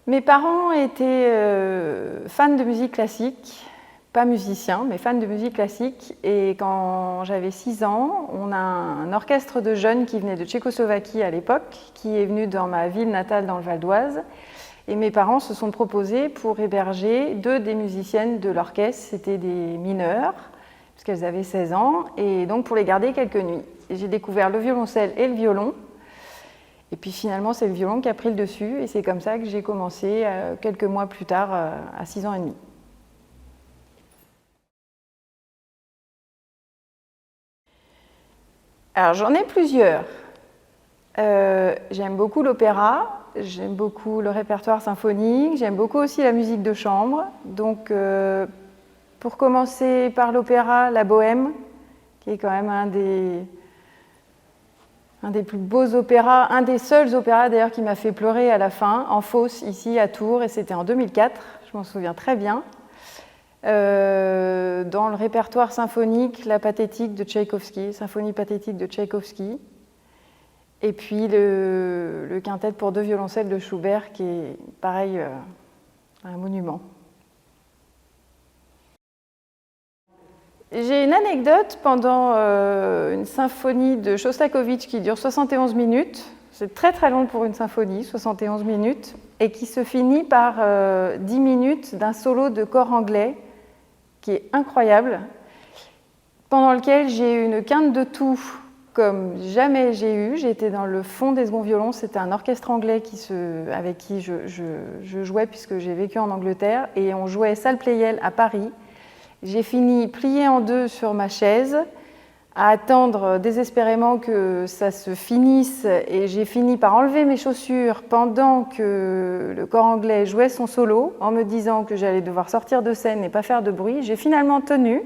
Mes parents étaient fans de musique classique, pas musiciens, mais fans de musique classique. Et quand j'avais 6 ans, on a un orchestre de jeunes qui venait de Tchécoslovaquie à l'époque, qui est venu dans ma ville natale dans le Val d'Oise. Et mes parents se sont proposés pour héberger 2 des musiciennes de l'orchestre. C'était des mineurs, puisqu'elles avaient 16 ans, et donc pour les garder quelques nuits. J'ai découvert le violoncelle et le violon. Et puis finalement, c'est le violon qui a pris le dessus, et c'est comme ça que j'ai commencé quelques mois plus tard, à 6 ans et demi. Alors j'en ai plusieurs. J'aime beaucoup l'opéra, j'aime beaucoup le répertoire symphonique, j'aime beaucoup aussi la musique de chambre. Donc pour commencer par l'opéra, la Bohème, qui est quand même un des plus beaux opéras, un des seuls opéras d'ailleurs qui m'a fait pleurer à la fin, en fosse ici à Tours, et c'était en 2004, je m'en souviens très bien. Dans le répertoire symphonique, la pathétique de Tchaïkovski, symphonie pathétique de Tchaïkovski, et puis le quintet pour 2 violoncelles de Schubert, qui est pareil, un monument. J'ai une anecdote pendant une symphonie de Shostakovich qui dure 71 minutes. C'est très très long pour une symphonie, 71 minutes, et qui se finit par 10 minutes d'un solo de cor anglais qui est incroyable, pendant lequel j'ai eu une quinte de toux comme jamais j'ai eu. J'étais dans le fond des seconds violons, c'était un orchestre anglais avec qui je jouais puisque j'ai vécu en Angleterre, et on jouait Salle Pleyel à Paris. J'ai fini pliée en 2 sur ma chaise, à attendre désespérément que ça se finisse, et j'ai fini par enlever mes chaussures pendant que le cor anglais jouait son solo, en me disant que j'allais devoir sortir de scène et pas faire de bruit. J'ai finalement tenu,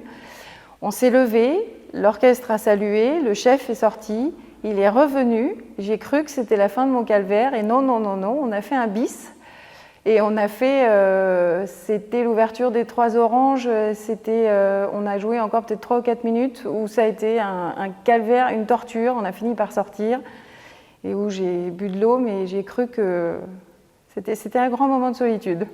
on s'est levé, l'orchestre a salué, le chef est sorti, il est revenu, j'ai cru que c'était la fin de mon calvaire, et non, on a fait un bis. Et on a fait, c'était l'ouverture des 3 Oranges, on a joué encore peut-être 3 ou 4 minutes où ça a été un calvaire, une torture. On a fini par sortir et où j'ai bu de l'eau, mais j'ai cru que c'était un grand moment de solitude.